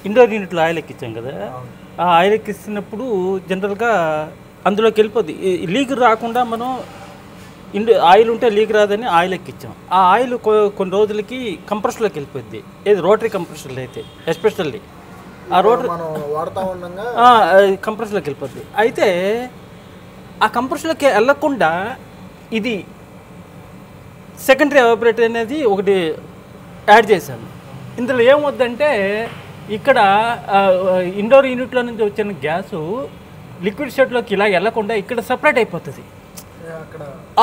Indoor యూనిట్లో oil ఎక్కించాం కదా, ఆ ఆయిల్ ఎక్కిస్తున్నప్పుడు జనరల్గా అందులోకి వెళ్ళిపోద్ది. లీక్ రాకుండా మనం ఆయిల్ ఉంటే లీక్ రాదని ఆయిల్ ఎక్కించాం. ఆ ఆయిల్ కొన్ని రోజులకి కంప్రెషర్లోకి వెళ్ళిపోద్ది. ఏది రోటరీ కంప్రెషర్లు అయితే ఎస్పెషల్లీ ఆ రోటరీ కంప్రెషర్లోకి వెళ్ళిపోద్ది. అయితే ఆ కంప్రెషర్లోకి వెళ్ళకుండా ఇది సెకండరీ ఎవాపరేటర్ అనేది ఒకటి యాడ్ చేశాను. ఇందులో ఏమవుద్దంటే ఇక్కడ ఇండోర్ యూనిట్లో నుంచి వచ్చిన గ్యాసు లిక్విడ్ స్టేట్లోకి ఇలా వెళ్ళకుండా ఇక్కడ సపరేట్ అయిపోతుంది.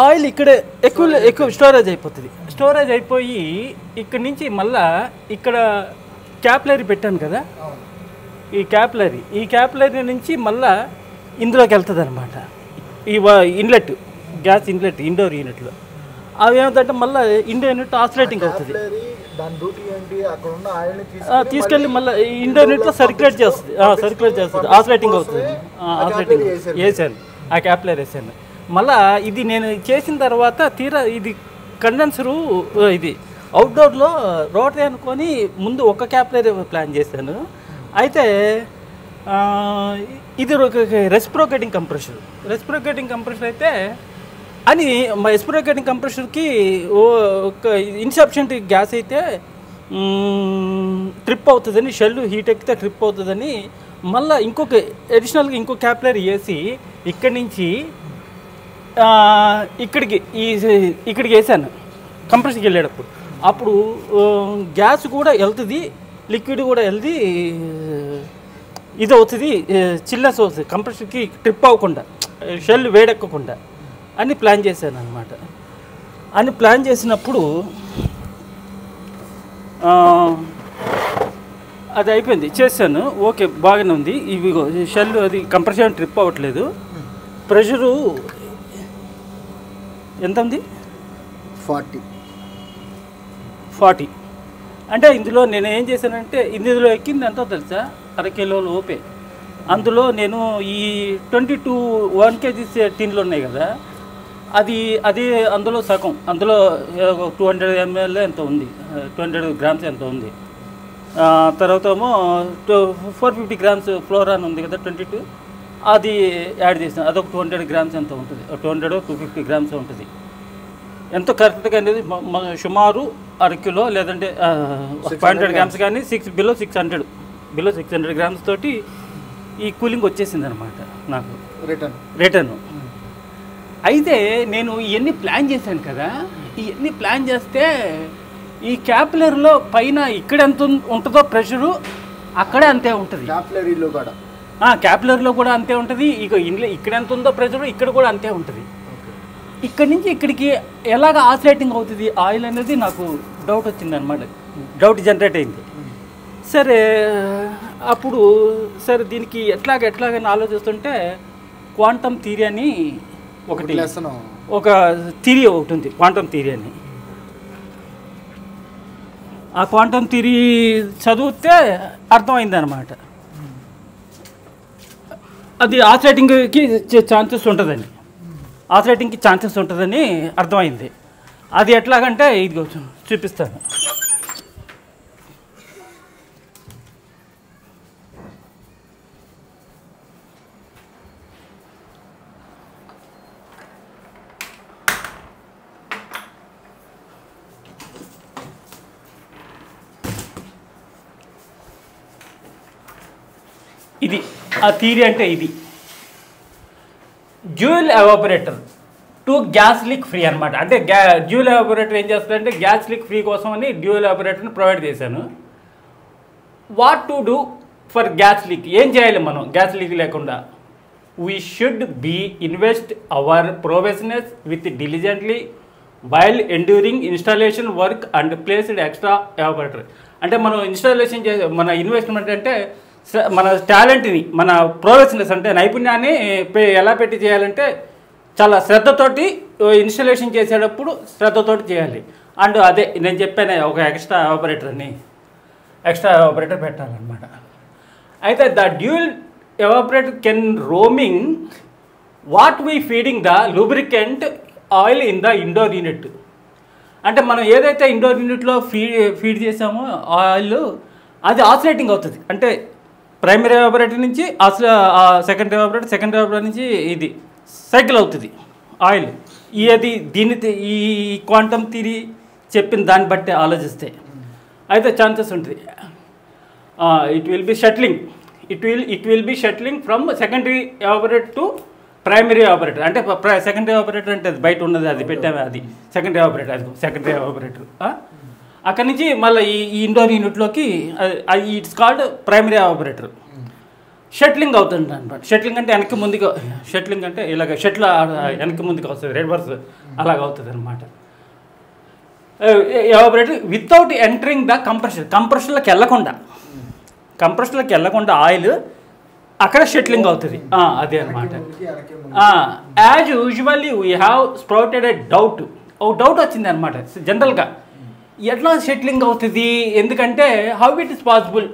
ఆయిల్ ఇక్కడ ఎక్కువ స్టోరేజ్ అయిపోతుంది. స్టోరేజ్ అయిపోయి ఇక్కడ నుంచి మళ్ళా ఇక్కడ క్యాపిలరీ పెట్టాను కదా, ఈ క్యాపిలరీ నుంచి మళ్ళా ఇందులోకి వెళ్తుంది అనమాట. ఈ ఇన్లెట్ గ్యాస్ ఇన్లెట్ ఇండోర్ యూనిట్లో అవి ఏమిటంటే మళ్ళీ ఇండోర్ యూనిట్ ఆసిలేటింగ్ అవుతుంది. తీసుకెళ్ళి మళ్ళీ ఇండోర్ యూనిట్లో సర్క్యులేట్ చేస్తుంది, ఆసిలేటింగ్ అవుతుంది. ఆసిలేటింగ్ వేసాను, ఆ క్యాపిలరీ వేసాను. మళ్ళీ ఇది నేను చేసిన తర్వాత తీరా ఇది కండెన్సరు ఇది అవుట్డోర్లో రోటరీ అనుకొని ముందు ఒక క్యాపిలరీ ప్లాన్ చేశాను. అయితే ఇది రెసిప్రోకేటింగ్ కంప్రెషర్ అయితే అని మా రెసిప్రోకేటింగ్ కంప్రెషర్కి ఒక ఇన్సఫిషియెంట్ గ్యాస్ అయితే ట్రిప్ అవుతుందని, షెల్ హీట్ ఎక్కితే ట్రిప్ అవుతుందని మళ్ళీ అడిషనల్గా ఇంకో క్యాపిలరీ వేసి ఇక్కడి నుంచి ఇక్కడికి వేసాను కంప్రెషర్కి వెళ్ళేటప్పుడు. అప్పుడు గ్యాస్ కూడా వెళ్తుంది, లిక్విడ్ కూడా వెళ్తుంది, ఇది అవుతుంది, చిల్నెస్ అవుతుంది, కంప్రెషర్కి ట్రిప్ అవ్వకుండా, షెల్ వేడెక్కకుండా అని ప్లాన్ చేశాను అనమాట. అని ప్లాన్ చేసినప్పుడు అది అయిపోయింది, చేశాను, ఓకే బాగానే ఉంది. ఇవి షెల్ అది కంప్రెషన్ ట్రిప్ అవ్వట్లేదు. ప్రెషరు ఎంత ఉంది? 40. అంటే ఇందులో నేను ఏం చేశానంటే ఇందులో ఎక్కింది ఎంతో తెలుసా, 1 కిలో లోపే. అందులో నేను ఈ 22 1 kg టిన్లు ఉన్నాయి కదా, అది అందులో సగం, అందులో 200 ml ఎంత ఉంది, 200 grams ఎంత ఉంది. తర్వాత ఏమో 450 grams ఫ్లోరాన్ ఉంది కదా 22, అది యాడ్ చేసాను, అదొక 200 grams ఎంత ఉంటుంది, 250 grams ఉంటుంది. ఎంతో కరెక్ట్గా అనేది సుమారు 1 కిలో లేదంటే 500 grams కానీ బిలో 600 grams తోటి ఈ కూలింగ్ వచ్చేసింది అనమాట నాకు రిటర్న్. అయితే నేను ఇవన్నీ ప్లాన్ చేశాను కదా, ఇవన్నీ ప్లాన్ చేస్తే ఈ క్యాపిలరీలో పైన ఇక్కడ ఎంత ఉంటుందో ప్రెషరు అక్కడే అంతే ఉంటుంది, క్యాపిలరీలో కూడా అంతే ఉంటుంది. ఇక ఇక్కడ ఎంత ఉందో ప్రెషరు ఇక్కడ కూడా అంతే ఉంటుంది. ఇక్కడి నుంచి ఇక్కడికి ఎలాగ ఆసిలేటింగ్ అవుతుంది ఆయిల్ అనేది నాకు డౌట్ వచ్చింది అనమాట, డౌట్ జనరేట్ అయింది. సరే అప్పుడు సరే దీనికి ఎట్లాగని ఆలోచిస్తుంటే క్వాంటమ్ థియరీ అని ఒక థియరీ ఒకటి ఉంది, క్వాంటమ్ థియరీ అని. ఆ క్వాంటమ్ థియరీ చదివితే అర్థమైంది అనమాట, అది ఆసిలేటింగ్కి ఛాన్సెస్ ఉంటుందని అర్థమైంది. అది ఎట్లాగంటే ఇది చూపిస్తాను. ఇది ఆ థియరీ అంటే ఇది dual evaporator to gas leak free అనమాట. అంటే డ్యూయల్ ఎవాపరేటర్ ఏం చేస్తారంటే గ్యాస్ లీక్ ఫ్రీ కోసం అని డ్యూయల్ ఎవాపరేటర్ని ప్రొవైడ్ చేశాను. What to do for gas leak, ఏం చేయాలి మనం గ్యాస్ లీక్ లేకుండా? We should be invest our professionals with diligently while enduring installation work and placed extra evaporator. అంటే మనం ఇన్స్టాలేషన్ చేసే మన ఇన్వెస్ట్మెంట్ అంటే మన టాలెంట్ని, మన ప్రొఫెషనల్స్ అంటే నైపుణ్యాన్ని ఎలా పెట్టి చేయాలంటే చాలా శ్రద్ధతోటి ఇన్స్టాలేషన్ చేసేటప్పుడు శ్రద్ధతోటి చేయాలి. అండ్ అదే నేను చెప్పాను ఒక ఎక్స్ట్రా ఎవాపరేటర్ పెట్టాలన్నమాట. అయితే the dual evaporator can roaming what we feeding the lubricant oil in the indoor unit. అంటే మనం ఏదైతే ఇండోర్ యూనిట్లో ఫీడ్ చేసామో ఆయిల్, అది ఆసిలేటింగ్ అవుతుంది. అంటే ప్రైమరీ ఎవాపరేటర్ నుంచి సెకండరీ ఎవాపరేటర్ నుంచి ఇది సైకిల్ అవుతుంది ఆయిల్. అది ఈ క్వాంటమ్ థియరీ చెప్పిన దాన్ని బట్టి ఆలోచిస్తే అయితే ఛాన్సెస్ ఉంటుంది. It will be shuttling from secondary evaporator to primary evaporator. అంటే సెకండరీ ఎవాపరేటర్ అంటే అది బయట ఉన్నది, అది పెట్టాము, అది సెకండరీ ఎవాపరేటర్. అక్కడి నుంచి మళ్ళీ ఈ ఇండోర్ యూనిట్లోకి it's called primary evaporator. Shuttling అవుతుంది అనమాట. షట్లింగ్ అంటే వెనక్కి ముందుగా, షట్లింగ్ అంటే ఇలాగ షట్ల వెనక్కి ముందుకు వస్తుంది, రివర్స్ అలాగ అవుతుంది అనమాట. ఎవాపరేటర్ వితౌట్ ఎంటరింగ్ ద కంప్రెషన్లోకి వెళ్ళకుండా ఆయిల్ అక్కడ షట్లింగ్ అవుతుంది. అదే అనమాట. As usually we have sprouted a doubt. ఒక డౌట్ వచ్చింది అనమాట జనరల్గా, ఎట్లా షట్లింగ్ అవుతుంది, ఎందుకంటే how it is possible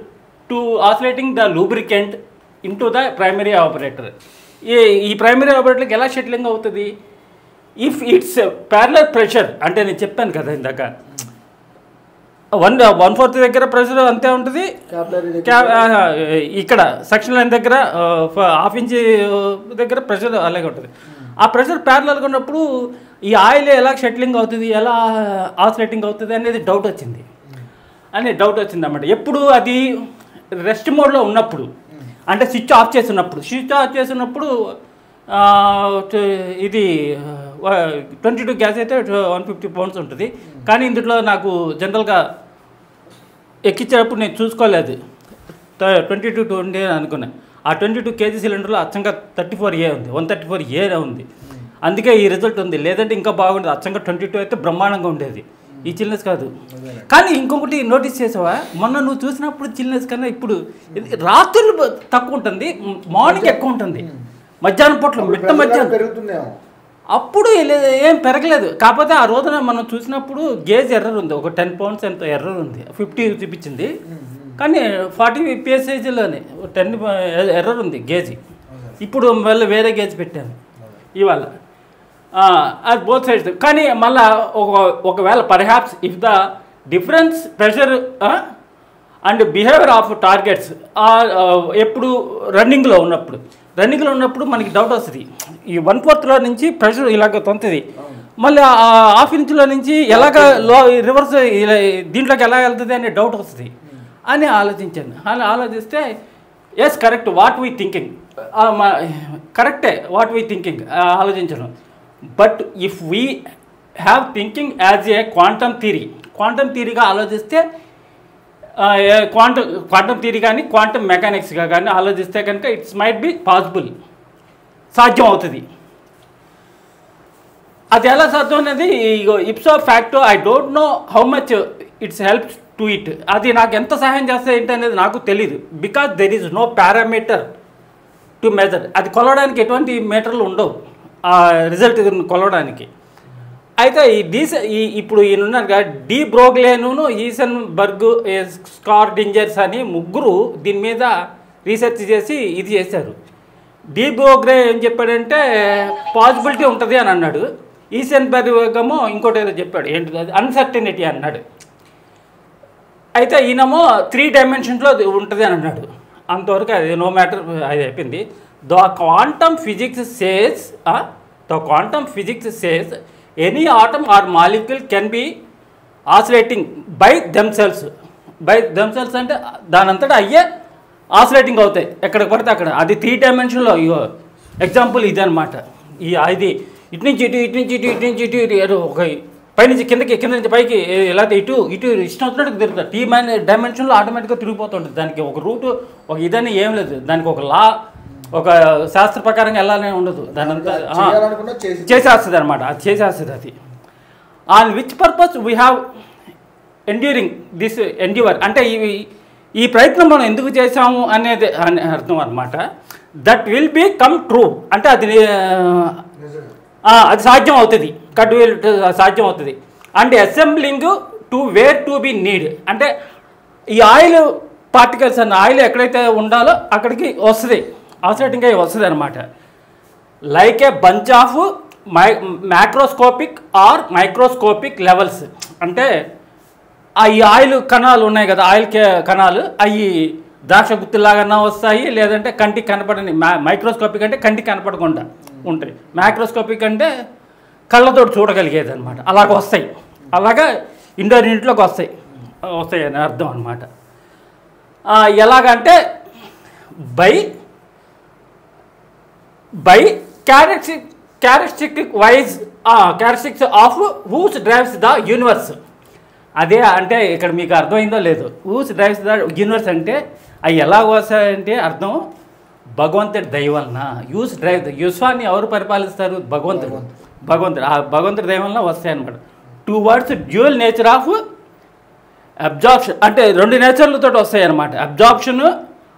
to oscillating the lubricant in to the primary evaporator. ఈ ప్రైమరీ ఎవాపరేటర్కి ఎలా షట్లింగ్ అవుతుంది? ఇఫ్ ఇట్స్ ప్యారలల్ ప్రెషర్, అంటే నేను చెప్పాను కదా ఇందాక 1/4 దగ్గర ప్రెషర్ అంతే ఉంటుంది, ఇక్కడ సెక్షన్ లైన్ దగ్గర 1/2 ఇంచ్ దగ్గర ప్రెషర్ అలాగే ఉంటుంది. ఆ ప్రెషర్ ప్యారలల్గా ఉన్నప్పుడు ఈ ఆయిల్ ఎలా షట్లింగ్ అవుతుంది, ఎలా ఆసిలేటింగ్ అవుతుంది అనేది డౌట్ వచ్చింది అన్నమాట. ఎప్పుడు అది రెస్ట్ మోడ్లో ఉన్నప్పుడు, అంటే స్విచ్ ఆఫ్ చేసినప్పుడు ఇది 22 గ్యాస్ అయితే 150 pounds ఉంటుంది. కానీ ఇందులో నాకు జనరల్గా ఎక్కించేటప్పుడు నేను చూసుకోలేదు, 22 అనుకున్నాను. ఆ 22 kg సిలిండర్లో అచ్చంగా 34A ఉంది, 134A ఉంది. అందుకే ఈ రిజల్ట్ ఉంది. లేదంటే ఇంకా బాగుండేది, అచ్చంగా 22 అయితే బ్రహ్మాండంగా ఉండేది. ఈ చిల్నెస్ కాదు. కానీ ఇంకొకటి నోటీస్ చేసావా, మొన్న నువ్వు చూసినప్పుడు చిల్నెస్ కన్నా ఇప్పుడు రాత్రులు తక్కువ ఉంటుంది, మార్నింగ్ ఎక్కువ ఉంటుంది. మధ్యాహ్నం పూటలో మధ్యాహ్నం అప్పుడు ఏం పెరగలేదు. కాకపోతే ఆ రోజున మనం చూసినప్పుడు గేజ్ ఎర్రర్ ఉంది, ఒక 10 pounds ఎంతో ఎర్రర్ ఉంది, 50 చూపించింది. కానీ 40 PSIలోనే 10 ఎర్రర్ ఉంది గేజ్. ఇప్పుడు మళ్ళీ వేరే గేజ్ పెట్టాను ఇవాళ, అది బోత్ సైడ్స్. కానీ మళ్ళీ ఒకవేళ perhaps if the difference pressure and behaviour of targets ఎప్పుడు రన్నింగ్లో ఉన్నప్పుడు మనకి డౌట్ వస్తుంది. ఈ 1/4 నుంచి ప్రెషర్ ఇలాగ తొంతుంది, మళ్ళీ 1/2 ఇంచ్లో నుంచి ఎలాగ రివర్స్ దీంట్లోకి ఎలా వెళ్తుంది అనే డౌట్ వస్తుంది అని ఆలోచిస్తే yes correct what we thinking, కరెక్టే వాట్ వీ థింకింగ్ ఆలోచించడం. But if we have thinking as a quantum థియరీగా ఆలోచిస్తే, క్వాంటమ్ థియరీ కానీ క్వాంటమ్ మెకానిక్స్గా కానీ ఆలోచిస్తే కనుక ఇట్స్ మైట్ బి పాసిబుల్, సాధ్యం అవుతుంది. అది ఎలా సాధ్యం అనేది ipso facto I don't know how much it's help to it. అది నాకు ఎంత సహాయం చేస్తే ఏంటి అనేది నాకు తెలీదు. Because there is no parameter to measure. అది కొలవడానికి ఎటువంటి మీటర్లు ఉండవు ఆ రిజల్ట్ కొలవడానికి. అయితే ఇప్పుడు ఈయన ఉన్నారు కదా, డి బ్రోగ్లేను, ఈసెన్బర్గ్, స్కార్డింజర్స్ అని ముగ్గురు దీని మీద రీసెర్చ్ చేసి ఇది చేశారు. డి బ్రోగ్లే ఏం చెప్పాడంటే పాసిబిలిటీ ఉంటుంది అని అన్నాడు. ఈసెన్బర్గ్ ఏమో ఇంకోటి ఏదో చెప్పాడు, ఏంటిది అది అన్సర్టనిటీ అన్నాడు. అయితే ఈయనమో 3 dimensions ఉంటుంది అని అన్నాడు. అంతవరకు అది నో మ్యాటర్, అది అయిపోయింది. The quantum physics says any atom or molecule can be oscillating by themselves అంటే దానంతటా అయ్యే ఆసిలేటింగ్ అవుతాయి ఎక్కడికి పడితే అక్కడ. అది 3 dimensions ఎగ్జాంపుల్ ఇది అనమాట. ఇది ఇటు నుంచి ఇటు ఒక పైనుంచి కింద నుంచి పైకి లేకపోతే ఇటు ఇష్టం వచ్చినట్టు తిరుగుతుంది. T dimensionలో ఆటోమేటిక్గా తిరిగిపోతుంటుంది. దానికి ఒక రూటు ఒక ఇదని ఏం లేదు, దానికి ఒక లా, ఒక శాస్త్ర ప్రకారంగా వెళ్ళాలని ఉండదు. దాని అంతా చేసేస్తుంది అనమాట, అది చేసేస్తుంది. అది on which purpose we have endure అంటే ఈ ప్రయత్నం మనం ఎందుకు చేసాము అనేది అర్థం అనమాట. That will be come true అంటే అది సాధ్యం అవుతుంది, సాధ్యం అవుతుంది. And assembling to where to be need అంటే ఈ ఆయిల్ పార్టికల్స్ అన్న ఆయిల్ ఎక్కడైతే ఉండాలో అక్కడికి వస్తుంది, ఆసిలేటింగ్ అయ్యి వస్తుంది అనమాట. Like a bunch of macroscopic or microscopic levels అంటే ఈ ఆయిల్ కణాలు ఉన్నాయి కదా, ఆయిల్ కణాలు అవి ద్రాక్ష గుత్తిలాగా వస్తాయి, లేదంటే కంటికి కనపడని మైక్రోస్కోపిక్ అంటే కంటికి కనపడకుండా ఉంటాయి, మ్యాక్రోస్కోపిక్ అంటే కళ్ళతో చూడగలిగేది అనమాట. అలాగ వస్తాయి, అలాగా ఇండోర్ యూనిట్లోకి వస్తాయి అని అర్థం అనమాట. ఎలాగంటే by characteristics of whose drives the universe. అదే అంటే ఇక్కడ మీకు అర్థమైందో లేదో, హూస్ డ్రైవ్స్ ద యూనివర్స్ అంటే అవి ఎలా వస్తాయంటే అర్థం భగవంతుడి దయ వలన. యూస్ డ్రైవ్ విశ్వాన్ని ఎవరు పరిపాలిస్తారు? భగవంతుడు. ఆ భగవంతుడి దయ వలన వస్తాయి అన్నమాట. 2 words dual nature of absorption, అంటే 2 నేచర్లతో వస్తాయి అన్నమాట. Absorption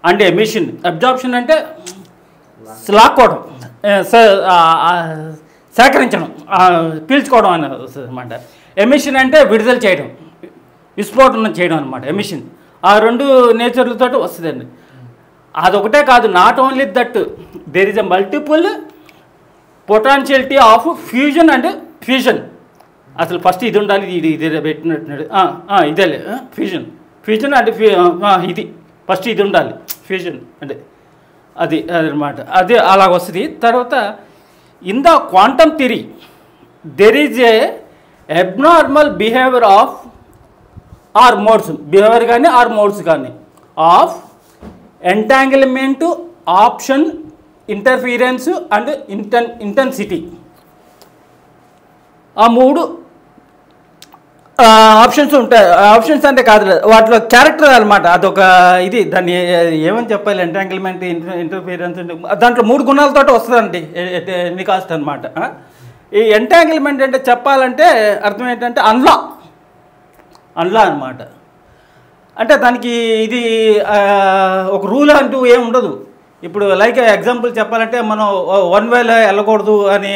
and emission. అబ్జార్ప్షన్ అంటే లాక్కోవడం, సేకరించడం, పీల్చుకోవడం అని వస్తుంది అనమాట. ఎమిషన్ అంటే విడుదల చేయడం, విస్ఫోటనం చేయడం అనమాట ఎమిషన్. ఆ 2 నేచర్లతో వస్తుందండి. అదొకటే కాదు, not only that, there is a multiple potentiality of fusion and fusion. అసలు ఫస్ట్ ఇది ఉండాలి, ఇది పెట్టినట్టున్నాడు, ఇదేలే ఫ్యూజన్ అంటే ఇది ఫస్ట్ ఇది ఉండాలి, ఫ్యూజన్ అంటే అది అదనమాట. అదే అలాగ వస్తుంది. తర్వాత in the quantum theory there is a abnormal behaviour of our modes, behaviour కానీ ఆర్ మోడ్స్ కానీ of entanglement, option, interference and intensity. ఆ 3 ఆప్షన్స్ ఉంటాయి. ఆప్షన్స్ అంటే కాదు, వాటిలో క్యారెక్టర్ అనమాట. అదొక ఇది, దాన్ని ఏమని చెప్పాలి, ఎంటాంగిల్మెంట్, ఇంటర్ఫీరెన్స్, దాంట్లో 3 గుణాలతో వస్తుందండి ఎన్ని కాస్ట్ అనమాట. ఈ ఎంటాంగిల్మెంట్ అంటే చెప్పాలంటే అర్థం ఏంటంటే అన్లా అనమాట. అంటే దానికి ఇది ఒక రూల్ అంటూ ఏమి ఉండదు. ఇప్పుడు లైక్ ఎగ్జాంపుల్ చెప్పాలంటే మనం 1 వేలో వెళ్ళకూడదు అని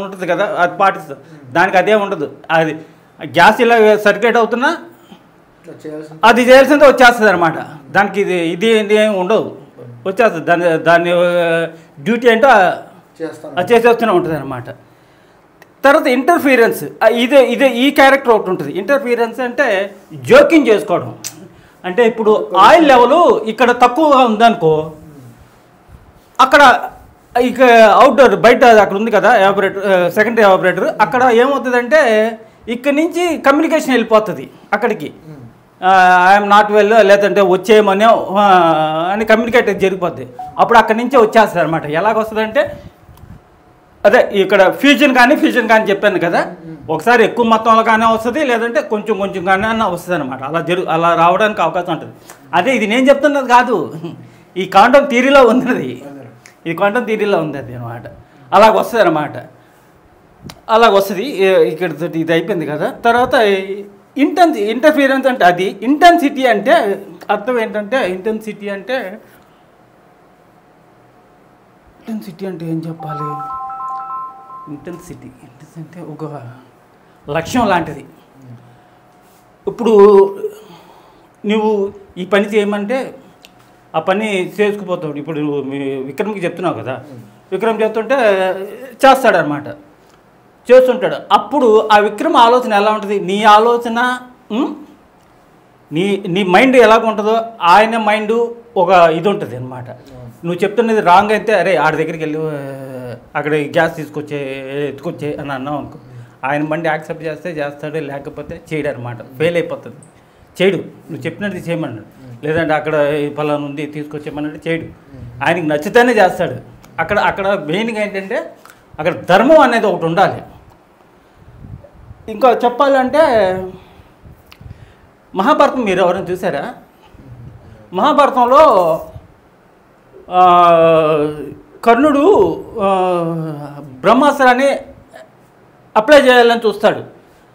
ఉంటుంది కదా, అది పాటిస్తాం. దానికి అదే ఉండదు. అది గ్యాస్ ఇలా సర్క్యులేట్ అవుతున్నా అది చేయాల్సిందే వచ్చేస్తుంది అనమాట. దానికి ఇది ఏమి ఉండదు, వచ్చేస్తుంది. దాని డ్యూటీ ఏంటో అది చేసేస్తూనే ఉంటుంది అనమాట. తర్వాత ఇంటర్ఫీరెన్స్, ఇదే ఈ క్యారెక్టర్ ఒకటి ఉంటుంది. ఇంటర్ఫీరెన్స్ అంటే జోక్యం చేసుకోవడం. అంటే ఇప్పుడు ఆయిల్ లెవెల్ ఇక్కడ తక్కువగా ఉందనుకో, అక్కడ ఇక అవుట్డోర్ బయట అక్కడ ఉంది కదా ఎవాపరేటర్, సెకండరీ ఎవాపరేటర్, అక్కడ ఏమవుతుందంటే ఇక్కడ నుంచి కమ్యూనికేషన్ వెళ్ళిపోతుంది అక్కడికి, ఐఎమ్ నాట్ వెల్, లేదంటే వచ్చేయమని అని కమ్యూనికేట్ జరిగిపోద్ది. అప్పుడు అక్కడి నుంచే వచ్చేస్తుంది అనమాట. ఎలాగొస్తుందంటే అదే ఇక్కడ ఫ్యూజన్ కానీ చెప్పాను కదా, ఒకసారి ఎక్కువ మొత్తంలో కానీ వస్తుంది, లేదంటే కొంచెం కానీ వస్తుంది అనమాట. అలా రావడానికి అవకాశం ఉంటుంది. అదే ఇది నేను చెప్తున్నది కాదు, ఈ క్వాంటమ్ థియరీలో ఉన్నది, ఇది క్వాంటమ్ థియరీలో ఉంది అది అనమాట. అలాగ వస్తుంది అనమాట. అలాగ వస్తుంది. ఇక్కడ ఇది అయిపోయింది కదా. తర్వాత ఇంటర్ఫీరెన్స్ అంటే అది. ఇంటెన్సిటీ అంటే అర్థం ఏంటంటే, ఇంటెన్సిటీ అంటే ఏం చెప్పాలి, ఇంటెన్సిటీ అంటే ఒక లక్ష్యం లాంటిది. ఇప్పుడు నువ్వు ఈ పని చేయమంటే ఆ పని చేసుకుపోతావు. ఇప్పుడు నువ్వు విక్రమ్కి చెప్తున్నావు కదా, విక్రమ్ చెప్తుంటే చేస్తాడనమాట, చేస్తుంటాడు. అప్పుడు ఆ విక్రమ్ ఆలోచన ఎలా ఉంటుంది, నీ ఆలోచన నీ మైండ్ ఎలాగ ఉంటుందో ఆయన మైండ్ ఒక ఇది ఉంటుంది అనమాట. నువ్వు చెప్తున్నది రాంగ్ అయితే, అరే ఆడి దగ్గరికి వెళ్ళి అక్కడ గ్యాస్ ఎత్తుకొచ్చే అని అన్నావు అనుకో, ఆయన బండి యాక్సెప్ట్ చేస్తే చేస్తాడు, లేకపోతే చేయడు అనమాట. ఫెయిల్ అయిపోతుంది, చేయడు. నువ్వు చెప్పినట్టు చేయమన్నాడు, లేదంటే అక్కడ ఫలానా ఉంది తీసుకొచ్చేయమన్నట్టు చేయడు. ఆయనకి నచ్చితేనే చేస్తాడు. అక్కడ మెయిన్గా ఏంటంటే అక్కడ ధర్మం అనేది ఒకటి ఉండాలి. ఇంకా చెప్పాలంటే మహాభారతం మీరు ఎవరైనా చూసారా? మహాభారతంలో కర్ణుడు బ్రహ్మాస్త్రాన్ని అప్లై చేయాలని చూస్తాడు.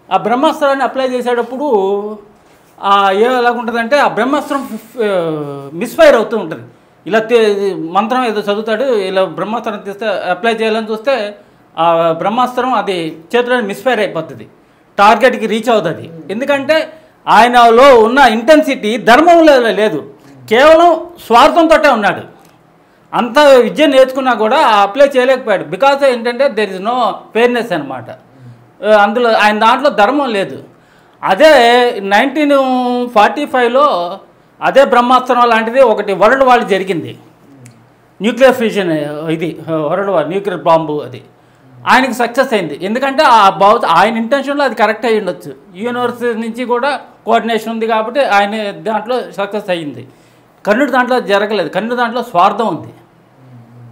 ఆ బ్రహ్మాస్త్రాన్ని అప్లై చేసేటప్పుడు ఎలాగుంటుందంటే ఆ బ్రహ్మాస్త్రం మిస్ఫైర్ అవుతూ ఉంటుంది. ఇలా మంత్రం ఏదో చదువుతాడు, ఇలా బ్రహ్మాస్త్రం తీస్తే అప్లై చేయాలని చూస్తే ఆ బ్రహ్మాస్త్రం అది చేతిలో మిస్ఫైర్ అయిపోతుంది, టార్గెట్కి రీచ్ అవుతుంది. ఎందుకంటే ఆయనలో ఉన్న ఇంటెన్సిటీ ధర్మంలో లేదు, కేవలం స్వార్థంతో ఉన్నాడు. అంత విద్య నేర్చుకున్నా కూడా అప్లై చేయలేకపోయాడు. బికాజ్ ఏంటంటే దెర్ ఇస్ నో ఫెయిర్నెస్ అనమాట. అందులో ఆయన దాంట్లో ధర్మం లేదు. అదే 1945లో అదే బ్రహ్మాస్త్రం లాంటిది ఒకటి వరల్డ్ వార్ జరిగింది, న్యూక్లియర్ ఫ్యూజన్, ఇది వరల్డ్ వార్ న్యూక్లియర్ బాంబు. అది ఆయనకి సక్సెస్ అయింది, ఎందుకంటే ఆయన ఇంటెన్షన్లో అది కరెక్ట్ అయ్యి ఉండొచ్చు. యూనివర్సిటీ నుంచి కూడా కోఆర్డినేషన్ ఉంది కాబట్టి ఆయన దాంట్లో సక్సెస్ అయ్యింది. కర్ణుడి దాంట్లో జరగలేదు, కర్ణుడి దాంట్లో స్వార్థం ఉంది,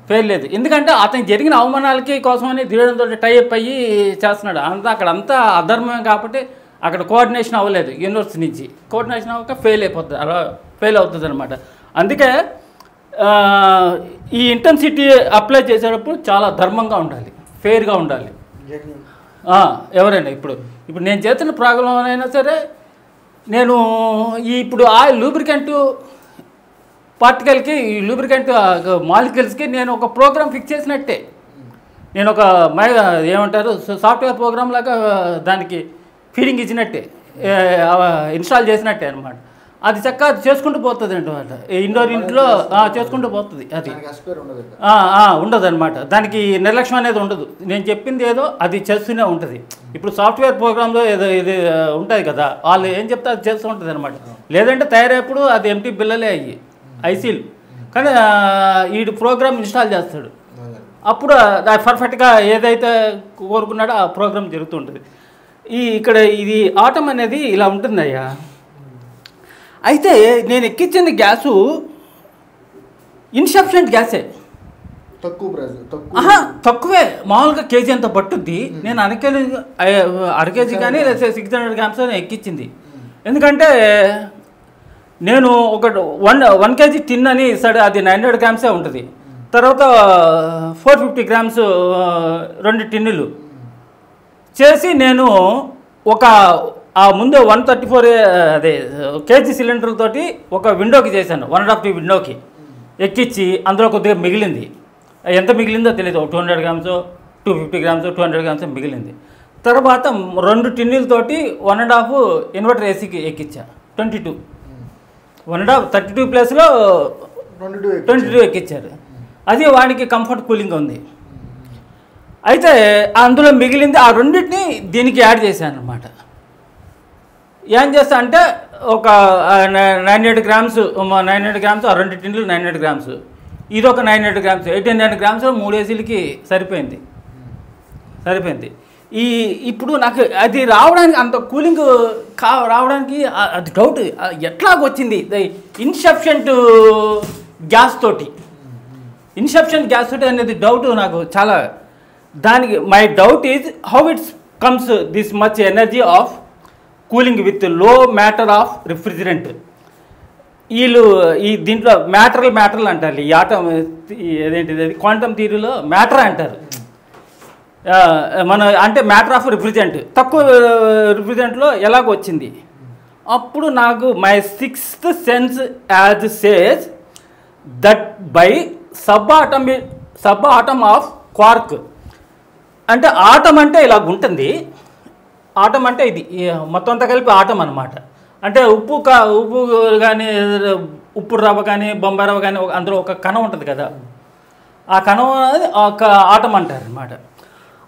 ఫెయిల్ లేదు. ఎందుకంటే అతనికి జరిగిన అవమానాలకి కోసమని దుర్యోధనతో టైఅప్ అయ్యి చేస్తున్నాడు. అక్కడ అంతా అధర్మమే కాబట్టి అక్కడ కోఆర్డినేషన్ అవ్వలేదు. యూనివర్సిటీ నుంచి కోఆర్డినేషన్ అవ్వక ఫెయిల్ అయిపోతుంది, అలా ఫెయిల్ అవుతుంది అనమాట. అందుకే ఈ ఇంటెన్సిటీ అప్లై చేసేటప్పుడు చాలా ధర్మంగా ఉండాలి, ఫెయిర్గా ఉండాలి. ఎవరైనా ఇప్పుడు నేను చేస్తున్న ప్రాబ్లం అయినా సరే, నేను ఇప్పుడు ఆ లూబ్రికెంట్ పార్టికల్కి, ఈ లూబ్రికెంట్ మాలిక్యూల్స్కి నేను ఒక ప్రోగ్రామ్ ఫిక్స్ చేసినట్టే. నేను ఒక ఏమంటారు సాఫ్ట్వేర్ ప్రోగ్రామ్ లాగా దానికి ఫీడింగ్ ఇచ్చినట్టే, ఇన్స్టాల్ చేసినట్టే అనమాట. అది చక్కగా చేసుకుంటూ పోతుంది అనమాట. ఇండోర్ ఇంట్లో చేసుకుంటూ పోతుంది. అది ఉండదు అనమాట. దానికి నిర్లక్ష్యం అనేది ఉండదు. నేను చెప్పింది ఏదో అది చేస్తూనే ఉంటుంది. ఇప్పుడు సాఫ్ట్వేర్ ప్రోగ్రాంలో ఏదో ఇది ఉంటుంది కదా, వాళ్ళు ఏం చెప్తే అది చేస్తూ ఉంటుంది అనమాట. లేదంటే తయారైనప్పుడు అది ఎంటీ బిల్లలే అయ్యి ఐసీలు, కానీ వీడు ప్రోగ్రామ్ ఇన్స్టాల్ చేస్తాడు. అప్పుడు పర్ఫెక్ట్గా ఏదైతే కోరుకున్నాడో ఆ ప్రోగ్రామ్ జరుగుతుంటుంది. ఇక్కడ ఇది ఆటం అనేది ఇలా ఉంటుంది అయ్యా. అయితే నేను ఎక్కించిన గ్యాసు ఇన్సఫిషియెంట్ గ్యాసే, తక్కువే. మామూలుగా కేజీ అంత పట్టుద్ది. నేను అర కేజీ కానీ లేదా 600 గ్రామ్స్ ఎక్కించింది. ఎందుకంటే నేను ఒక 1 కేజీ టిన్ అని ఇస్తాడు, అది 900 గ్రామ్సే ఉంటుంది. తర్వాత 450 గ్రామ్స్ 2 టిన్నులు చేసి నేను ముందు 134 అదే కేజీ సిలిండర్ తోటి ఒక విండోకి చేశాను, 1.5 విండోకి ఎక్కించి అందులో కొద్దిగా మిగిలింది. ఎంత మిగిలిందో తెలియదు, 200 గ్రామ్స్ 250 గ్రామ్స్ 200 గ్రామ్స్ మిగిలింది. తర్వాత 2 టిన్నులతోటి 1.5 ఇన్వర్టర్ ఏసీకి ఎక్కించా, 22 1.5 32 ప్లేస్లో 22 ఎక్కించారు. అది వాడికి కంఫర్ట్ కూలింగ్ ఉంది. అయితే అందులో మిగిలింది ఆ రెండింటిని దీనికి యాడ్ చేశాను అనమాట. ఏం చేస్తా అంటే ఒక 900 గ్రామ్స్ ఆ 2 టిన్నులు 900 గ్రామ్స్, ఇది ఒక 900 గ్రామ్స్ 1800 గ్రామ్స్ 3 ఏసీలకి సరిపోయింది. ఇప్పుడు నాకు అది రావడానికి అంత కూలింగ్ రావడానికి అది డౌట్ ఎట్లాగొచ్చింది. ఇన్సఫిషియెంట్ గ్యాస్ తోటి అనేది డౌట్ నాకు చాలా. దానికి my doubt is how it's comes this much energy of cooling with లో మ్యాటర్ ఆఫ్ రిఫ్రిజిరెంట్. వీళ్ళు దీంట్లో మ్యాటర్లు అంటారు. ఈ ఆటం ఏదేంటిది అది క్వాంటమ్ థియరీలో మ్యాటర్ అంటారు. మన అంటే మ్యాటర్ ఆఫ్ రిఫ్రిజిరెంట్ తక్కువ రిఫ్రిజిరెంట్లో ఎలాగ వచ్చింది. అప్పుడు నాకు my 6th sense as says that by sub atom of Quark. అంటే ఆటం అంటే ఇలాగ ఉంటుంది. ఆటం అంటే ఇది మొత్తం అంతా కలిపి ఆటం అనమాట. అంటే ఉప్పు కానీ ఉప్పు రవ్వ కానీ బొంబాయి రవ్వ కానీ అందులో ఒక కణం ఉంటుంది కదా, ఆ కణం అనేది ఒక ఆటం అంటారు అనమాట.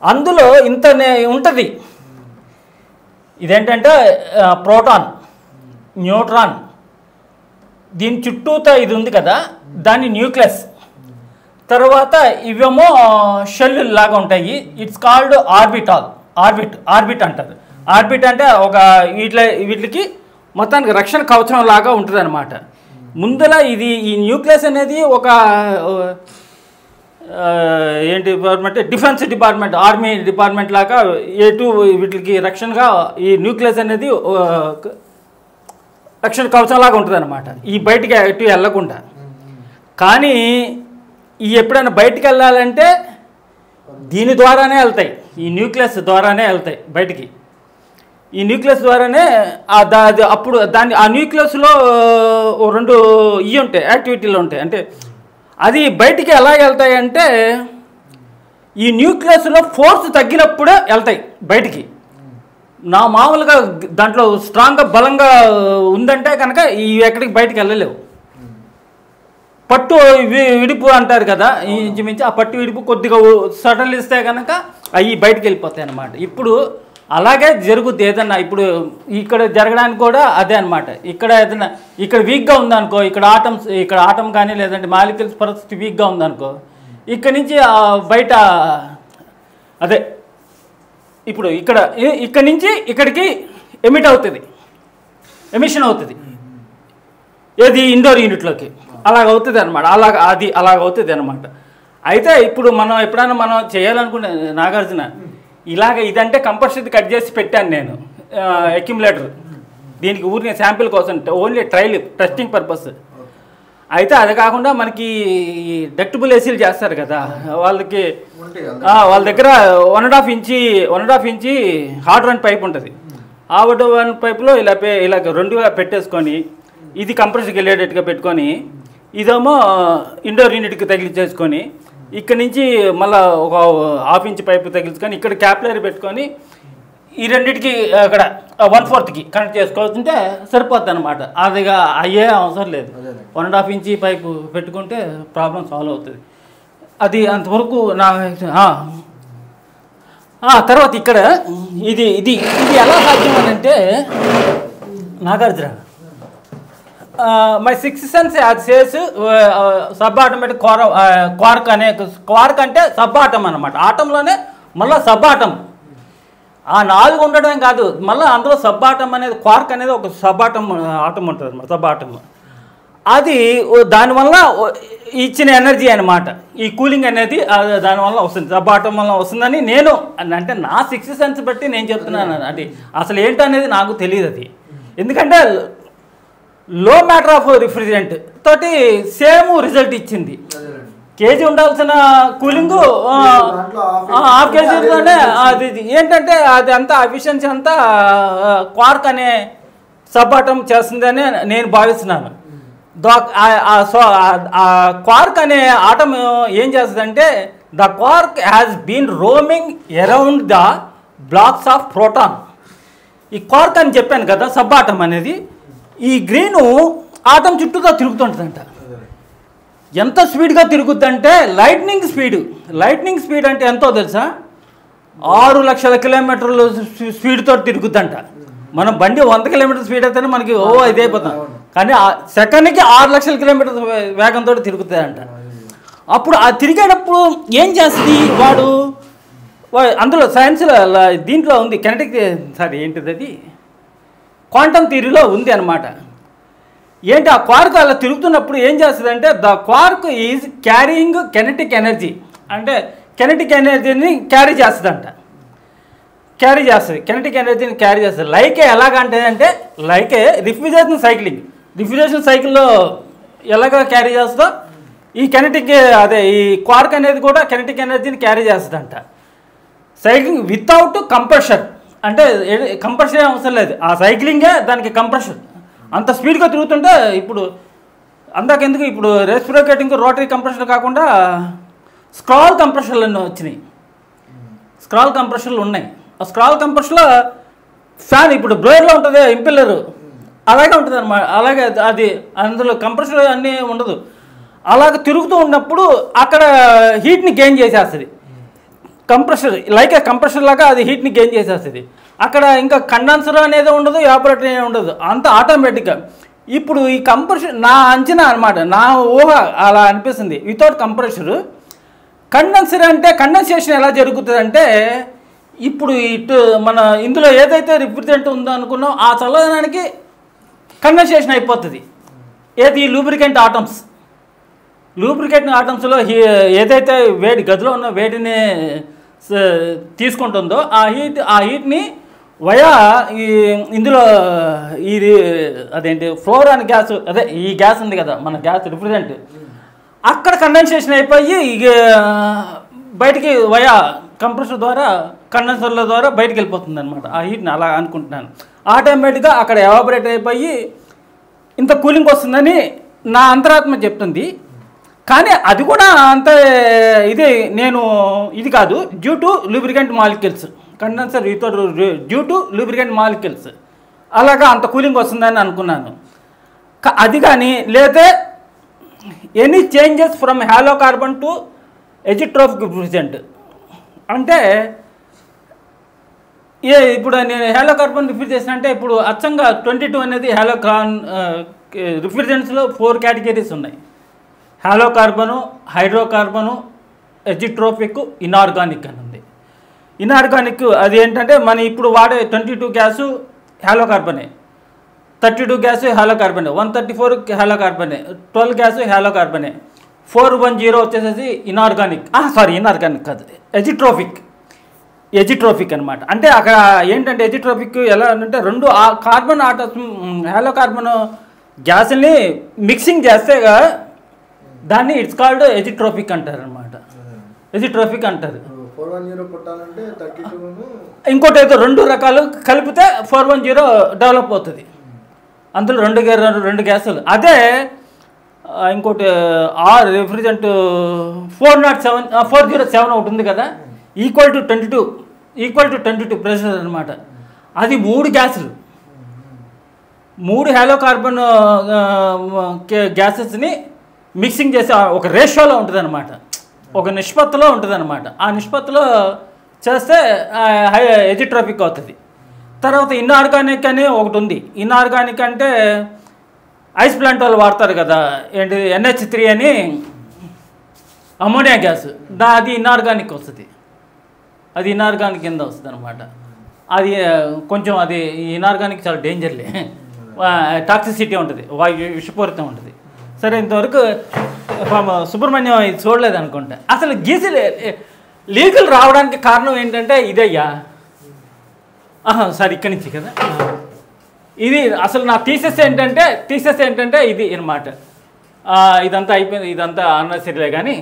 అందులో ఇంతనే ఉంటుంది. ఇదేంటంటే ప్రోటాన్, న్యూట్రాన్, దీని చుట్టూతో ఇది ఉంది కదా, దాన్ని న్యూక్లియస్. తర్వాత ఇవేమో షెల్ లాగా ఉంటాయి. ఇట్స్ కాల్డ్ ఆర్బిట్ అంటారు. ఆర్బిట్ అంటే ఒక వీటికి మొత్తానికి రక్షణ కవచం లాగా ఉంటుంది అనమాట. ముందర ఈ న్యూక్లియస్ అనేది ఒక ఏంటి department, defence department, army department లాగా వీటికి రక్షణగా ఈ న్యూక్లియస్ అనేది రక్షణ కవచం లాగా ఉంటుంది అనమాట, ఈ బయటికి ఎటు వెళ్ళకుండా. కానీ ఎప్పుడైనా బయటికి వెళ్ళాలంటే దీని ద్వారానే వెళ్తాయి, ఈ న్యూక్లియస్ ద్వారానే వెళ్తాయి బయటికి. ఈ న్యూక్లియస్ ద్వారానే అప్పుడు ఆ న్యూక్లియస్లో 2 ఉంటాయి, యాక్టివిటీలు ఉంటాయి. అంటే అది బయటికి ఎలా వెళ్తాయి అంటే ఈ న్యూక్లియస్లో ఫోర్స్ తగ్గినప్పుడే వెళ్తాయి బయటికి. మామూలుగా దాంట్లో స్ట్రాంగ్గా బలంగా ఉందంటే కనుక ఎక్కడికి బయటికి వెళ్ళలేవు. పట్టు విడుపు అంటారు కదా, ఇంచుమించు ఆ పట్టు విడుపు కొద్దిగా సడలిస్తే కనుక అవి బయటికి వెళ్ళిపోతాయి అన్నమాట. ఇప్పుడు అలాగే జరుగుద్ది ఏదన్నా. ఇప్పుడు ఇక్కడ జరగడానికి కూడా అదే అనమాట. ఇక్కడ ఏదన్నా ఇక్కడ వీక్గా ఉందనుకో, ఇక్కడ ఆటం కానీ లేదంటే మాలిక్యూల్స్ పరిస్థితి వీక్గా ఉందనుకో, ఇక్కడ నుంచి బయట అదే ఇప్పుడు ఇక్కడ నుంచి ఇక్కడికి ఎమిషన్ అవుతుంది ఏది ఇండోర్ యూనిట్లోకి. అలాగవుతుంది అనమాట. అలాగవుతుంది అనమాట. అయితే ఇప్పుడు ఎప్పుడైనా మనం చేయాలనుకునే నాగార్జున ఇదంటే కంపల్సరీ కట్ చేసి పెట్టాను నేను అక్యుములేటర్. దీనికి ఊరికే శాంపిల్ కోసం ఓన్లీ టెస్టింగ్ పర్పస్. అయితే అది కాకుండా మనకి డక్టబుల్ ఏసీలు చేస్తారు కదా, వాళ్ళ దగ్గర 1.5 ఇంచి హార్డ్ రన్ పైప్ ఉంటుంది. ఆ హార్డ్ రన్ పైప్లో ఇలా రెండుగా పెట్టేసుకొని ఇది కంప్రెషర్కి వెళ్ళేటట్టుగా పెట్టుకొని ఇదేమో ఇండోర్ యూనిట్కి తగిలించేసుకొని ఇక్కడ నుంచి మళ్ళీ ఒక 1/2 ఇంచ్ పైపు తగిలించుకొని ఇక్కడ క్యాపిలరీ పెట్టుకొని ఈ రెండింటికి అక్కడ 1/4కి కనెక్ట్ చేసుకోవాల్సింటే సరిపోద్ది అనమాట. అదిగా అయ్యే అవసరం లేదు. 1.5 ఇంచ్ పైపు పెట్టుకుంటే ప్రాబ్లం సాల్వ్ అవుతుంది. అది అంతవరకు తర్వాత ఇక్కడ ఇది ఇది ఇది ఎలా సాధ్యం అని అంటే Nagarjuna my 6th sense says sub automatic Quark అంటే సబ్ ఆటం అనమాట. ఆటంలోనే మళ్ళీ సబ్ ఆటం. ఆ 4 ఉండడం కాదు, మళ్ళీ అందులో సబ్ ఆటం అనేది క్వార్క్ అనేది ఒక ఆటం ఉంటుంది అనమాట. సబ్ ఆటం అది దానివల్ల ఇచ్చిన ఎనర్జీ అనమాట. ఈ కూలింగ్ అనేది దానివల్ల వస్తుంది, సబ్ ఆటం వల్ల వస్తుందని నేను అంటే నా 6th sense బట్టి నేను చెప్తున్నాను. అది అసలు ఏంటనేది నాకు తెలియదు. అది ఎందుకంటే లో మ్యాటర్ ఆఫ్ రిఫ్రిజిరెంట్ తోటి సేమ్ రిజల్ట్ ఇచ్చింది. కేజీ ఉండాల్సిన కూలింగ్ 1/2 kg అది ఏంటంటే అది అంతా ఎఫిషియన్సీ అంతా క్వార్క్ అనే సబ్ ఆటం చేస్తుందని నేను భావిస్తున్నాను. క్వార్క్ అనే ఆటం ఏం చేస్తుందంటే the quark has been roaming around the blocks of proton. ఈ క్వార్క్ అని చెప్పాను కదా, సబ్ ఆటం అనేది ఈ గ్రీను ఆటం చుట్టూతో తిరుగుతుంటుందంట. ఎంత స్పీడ్గా తిరుగుద్దంటే లైట్నింగ్ స్పీడ్ అంటే ఎంతో తెలుసా? 6 లక్షల కిలోమీటర్లు స్పీడ్తో తిరుగుద్దంట. మనం బండి 100 కిలోమీటర్ స్పీడ్ అయితేనే మనకి ఇదైపోతాం, కానీ సెకండ్కి 6 లక్షల కిలోమీటర్ వేగంతో తిరుగుతుందంట. అప్పుడు ఆ తిరిగేటప్పుడు ఏం చేస్తుంది వాడు? అందులో సైన్స్లో దీంట్లో ఉంది, ఏంటిది అది క్వాంటమ్ థియరీలో ఉంది అనమాట. ఏంటి ఆ క్వార్క్ అలా తిరుగుతున్నప్పుడు ఏం చేస్తుందంటే the Quark is carrying kinetic energy. అంటే కెనెటిక్ ఎనర్జీని క్యారీ చేస్తుంది. కెనెటిక్ ఎనర్జీని క్యారీ చేస్తుంది. ఎలాగంటే రిఫ్రిజరేషన్ సైకిల్లో ఎలాగ క్యారీ చేస్తుందో ఈ ఈ క్వార్క్ అనేది కూడా కెనెటిక్ ఎనర్జీని క్యారీ చేస్తుందంట. Cycling without compression. అంటే కంప్రెషన్ అవసరం లేదు, ఆ సైక్లింగే దానికి కంప్రెషన్. అంత స్పీడ్గా తిరుగుతుంటే ఇప్పుడు అందాకెందుకు ఇప్పుడు రెసిప్రోకేటింగ్ రోటరీ కంప్రెషన్ కాకుండా స్క్రాల్ కంప్రెషన్లు వచ్చినాయి. స్క్రాల్ కంప్రెషన్లు ఉన్నాయి. ఆ స్క్రాల్ కంప్రెషన్లో ఫ్యాన్ ఇప్పుడు బ్లోయర్లో ఉంటుంది, ఇంపెల్లర్ అలాగే ఉంటుంది అనమాట. అలాగే అది అందులో కంప్రెషర్ అన్నీ ఉండదు. అలాగ తిరుగుతూ ఉన్నప్పుడు అక్కడ హీట్ని గెయిన్ చేసేస్తుంది. కంప్రెషర్ లాగా అది హీట్ని గెయిన్ చేసేస్తుంది. అక్కడ ఇంకా కండెన్సర్ అనేది ఉండదు, ఎవాపరేటర్ అనేది ఉండదు, అంత ఆటోమేటిక్గా. ఇప్పుడు ఈ కంప్రెషన్ నా అంచనా అనమాట, నా ఊహ అలా అనిపిస్తుంది. వితౌట్ కంప్రెషర్ కండెన్సర్ అంటే కండెన్సేషన్ ఎలా జరుగుతుంది అంటే ఇప్పుడు మన ఇందులో ఏదైతే రిఫ్రిజరెంట్ ఉందో అనుకున్నాం ఆ చల్లదనానికి కండెన్సేషన్ అయిపోతుంది. ఏది లూబ్రికెంట్ ఆటమ్స్లో ఏదైతే గదిలో ఉన్న వేడిని తీసుకుంటుందో ఆ హీట్ని వయా ఇందులో అదేంటి ఫ్లోరాన్ గ్యాస్, ఈ గ్యాస్ ఉంది కదా మన గ్యాస్ రిఫ్రిజరెంట్, అక్కడ కండెన్సేషన్ అయిపోయి బయటికి వయా కంప్రెసర్ ద్వారా కండెన్సర్ల ద్వారా బయటికి వెళ్ళిపోతుంది అనమాట. ఆ హీట్ని అలా అనుకుంటున్నాను. ఆటోమేటిక్గా అక్కడ ఎవాపరేట్ అయిపోయి ఇంత కూలింగ్ వస్తుందని నా అంతరాత్మ చెప్తుంది. కానీ అది కూడా అంత ఇది కాదు, due to lubricant molecules. Condenser due to lubricant molecules అలాగా అంత కూలింగ్ వస్తుందని అనుకున్నాను. అది కానీ లేదా any changes from halo carbon to azeotropic refrigerant అంటే ఇప్పుడు నేను హ్యాలో కార్బన్ రిఫ్రిజ్ చేసిన అంటే ఇప్పుడు అచ్చంగా 22 అనేది హ్యాలో రిఫ్రిజరెంట్స్లో 4 కేటగిరీస్ ఉన్నాయి. Halo carbon, hydrocarbon, azeotropic, inorganic అని ఉంది. ఇనార్గానిక్ అది ఏంటంటే మన ఇప్పుడు వాడే 22 గ్యాసు హ్యాలో కార్బనే, 32 గ్యాసు హ్యాలో కార్బనే, 134 హ్యాలో కార్బనే, 12 గ్యాసు హ్యాలో కార్బనే, 410 వచ్చేసేసి ఇనార్గానిక్ కాదు, ఎజిట్రోపిక్ అనమాట. అంటే అక్కడ ఏంటంటే ఎజిట్రోపిక్ ఎలా అంటే 2 కార్బన్ హ్యాలో కార్బన్ గ్యాస్ని మిక్సింగ్ చేస్తే దాన్ని ఇట్స్ కాల్డ్ ఎజిట్రోపిక్ అంటారు అనమాట. ఎజిట్రోపిక్ అంటారు. ఇంకోటి అయితే 2 రకాలు కలిపితే 410 డెవలప్ అవుతుంది. అందులో 2 గ్యాసులు. అదే ఇంకోటి రిఫ్రిజరెంట్ 407 ఒకటి ఉంది కదా, ఈక్వల్ టు 22 ప్రెషర్ అనమాట. అది 3 గ్యాసులు, 3 హ్యాలో కార్బన్ గ్యాసెస్ని మిక్సింగ్ చేసి ఒక రేషియోలో ఉంటుంది అనమాట, ఒక నిష్పత్తిలో ఉంటుంది అనమాట. ఆ నిష్పత్తిలో చేస్తే ఎజిట్రోపిక్ అవుతుంది. తర్వాత ఇన్ఆర్గానిక్ అని ఒకటి ఉంది. ఇన్ఆర్గానిక్ అంటే ఐస్ ప్లాంట్ వాళ్ళు వాడతారు కదా, ఏంటి NH3 అని అమోనియా గ్యాస్, అది ఇన్ఆర్గానిక్ వస్తుంది. అది ఇన్ఆర్గానిక్ కింద వస్తుంది అనమాట. అది కొంచెం అది ఇన్ఆర్గానిక్ చాలా డేంజర్లే, టాక్సిసిటీ ఉంటుంది, విషపూరితం ఉంటుంది. సరే, ఇంతవరకు సుబ్రహ్మణ్యం ఇది చూడలేదు అనుకుంటా. అసలు లీగల్ రావడానికి కారణం ఏంటంటే ఇదయ్యా. సార్ ఇక్కడి నుంచి కదా, ఇది అసలు నా థీసిస్ ఏంటంటే ఇది అనమాట. ఇదంతా అయిపోయింది, ఇదంతా అన్నెసరీలే. కానీ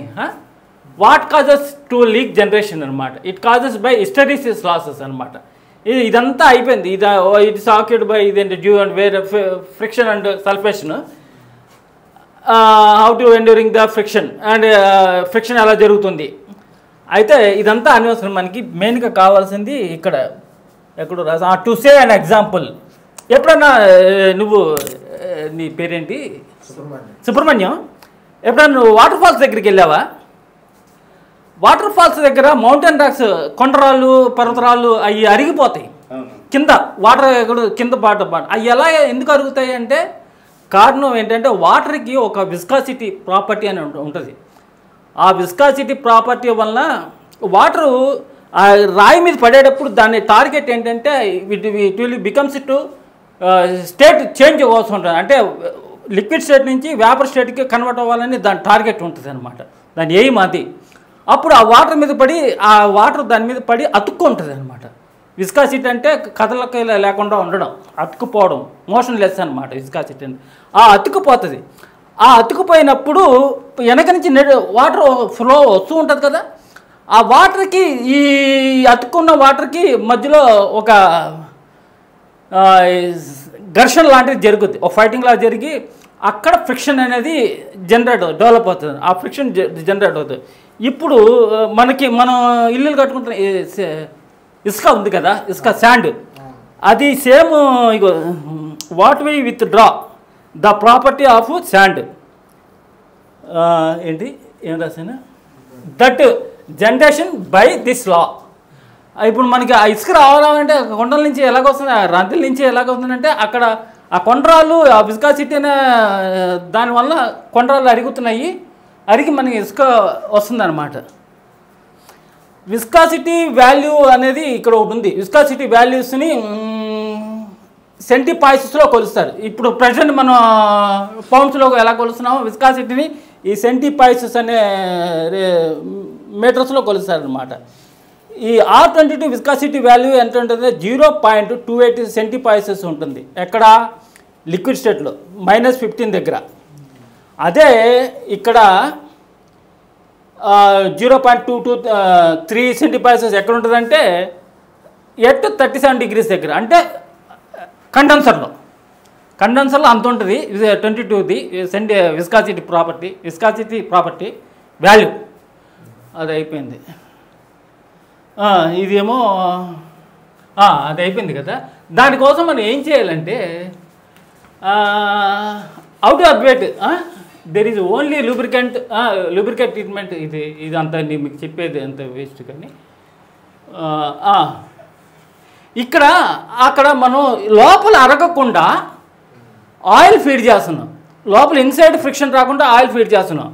what causes to leak generation అనమాట, it causes by hysteresis losses అనమాట. ఇదంతా అయిపోయింది. ఇట్స్ ఆక్యుడ్ బై ఇదేంటి due and wear friction and sulphation. How to enduring the friction ఎలా జరుగుతుంది. అయితే ఇదంతా అనవసరం. మనకి మెయిన్గా కావాల్సింది ఎక్కడో రాసా టు సే అన్ ఎగ్జాంపుల్. ఎప్పుడన్నా నీ పేరేంటి? సుబ్రహ్మణ్యం. ఎప్పుడన్నా నువ్వు వాటర్ ఫాల్స్ దగ్గరికి వెళ్ళావా? వాటర్ ఫాల్స్ దగ్గర మౌంటైన్ రాక్స్, కొండరాళ్ళు, పర్వతరాళ్ళు అవి అరిగిపోతాయి కింద, వాటర్ కింద పాట అవి ఎలా ఎందుకు అరుగుతాయి అంటే కారణం ఏంటంటే వాటర్కి ఒక విస్కాసిటీ ప్రాపర్టీ అని ఉంటుంది. ఆ విస్కాసిటీ ప్రాపర్టీ వల్ల వాటరు రాయి మీద పడేటప్పుడు దాని టార్గెట్ ఏంటంటే it will becomes to state change అవ్వాల్సి ఉంటుంది. అంటే లిక్విడ్ స్టేట్ నుంచి వేపర్ స్టేట్కి కన్వర్ట్ అవ్వాలని దాని టార్గెట్ ఉంటుంది అనమాట, దాని ఎయిమ్ అది. అప్పుడు ఆ వాటర్ మీద పడి ఆ వాటర్ దాని మీద పడి అతుక్కుంటుంది అనమాట. విస్కాసిటీ అంటే కదలక లేకుండా ఉండడం, అతుక్కుపోవడం, మోషన్ లెస్ అనమాట విస్కాసిటీ అంటే. ఆ అతుక్కుపోతుంది. ఆ అతుక్కుపోయినప్పుడు వెనక నుంచి వాటర్ ఫ్లో వస్తూ ఉంటుంది కదా, ఆ వాటర్కి ఈ అతుక్కున్న వాటర్కి మధ్యలో ఒక ఘర్షణ లాంటిది జరుగుద్ది, ఒక ఫైటింగ్ లా జరిగి అక్కడ ఫ్రిక్షన్ అనేది డెవలప్ అవుతుంది. ఆ ఫ్రిక్షన్ జనరేట్ అవుతుంది. ఇప్పుడు మనం ఇల్లు కట్టుకుంటున్న ఇసుక ఉంది కదా, ఇసుక శాండ్, అది same ego what we withdraw the property of sand ఏం రాసాను, that generation by this law. ఇప్పుడు మనకి ఆ ఇసుక రావాలంటే కొండల నుంచి ఎలాగొస్తుంది, ఆ రంతుల నుంచి ఎలాగొస్తుందంటే అక్కడ ఆ కొండరాళ్ళు, ఆ విస్కాసిటీ అనే దానివల్ల కొండరాళ్ళు అరిగి మనకి ఇసుక వస్తుందన్నమాట. విస్కాసిటీ వాల్యూ అనేది ఇక్కడ ఒకటి ఉంది. విస్కాసిటీ వాల్యూస్ని సెంటిపాయిసెస్లో కొలుస్తారు. ఇప్పుడు ప్రజెంట్ మనం పౌండ్స్లో ఎలా కొలుస్తున్నామో విస్కాసిటీని ఈ సెంటిపాయిసెస్ అనే మీటర్స్లో కొలుస్తారు అనమాట. ఈ R22 విస్కాసిటీ వాల్యూ ఎంత ఉంటుంది? 0.280 సెంటిపాయిసెస్ ఉంటుంది. ఎక్కడ? లిక్విడ్ స్టేట్లో -15 దగ్గర. అదే ఇక్కడ 0.223 సెంటిపాయిసెస్ ఎక్కడ ఉంటుందంటే ఎట్ 37 డిగ్రీస్ దగ్గర. అంటే కండెన్సర్లో అంత ఉంటుంది. 22ది విస్కాసిటీ ప్రాపర్టీ వాల్యూ అది అయిపోయింది. ఇదేమో అది అయిపోయింది కదా. దానికోసం మనం ఏం చేయాలంటే out of weight there is only lubricant treatment. ఇది అంత మీకు చెప్పేది అంత వేస్ట్. కానీ ఇక్కడ అక్కడ మనం లోపల అరగకుండా ఆయిల్ ఫీడ్ చేస్తున్నాం, లోపల ఇన్సైడ్ ఫ్రిక్షన్ రాకుండా ఆయిల్ ఫీడ్ చేస్తున్నాం.